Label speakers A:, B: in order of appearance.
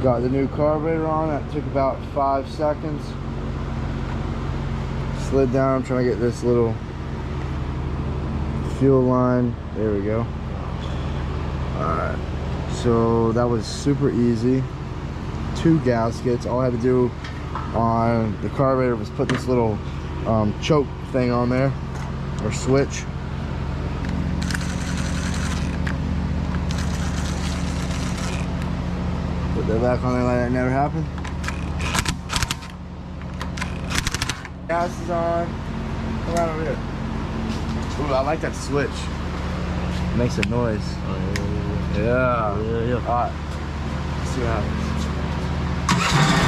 A: Got the new carburetor on. That took about 5 seconds. Slid down. I'm trying to get this little fuel line. There we go. Alright. So that was super easy. 2 gaskets. All I had to do on the carburetor was put this little choke thing on there, or switch. Put that back on there like that never happened. Gas is on. Come around over here. Ooh, I like that switch. It makes a noise.
B: Oh,
A: Yeah.
B: yeah.
A: Alright. Let's see what happens.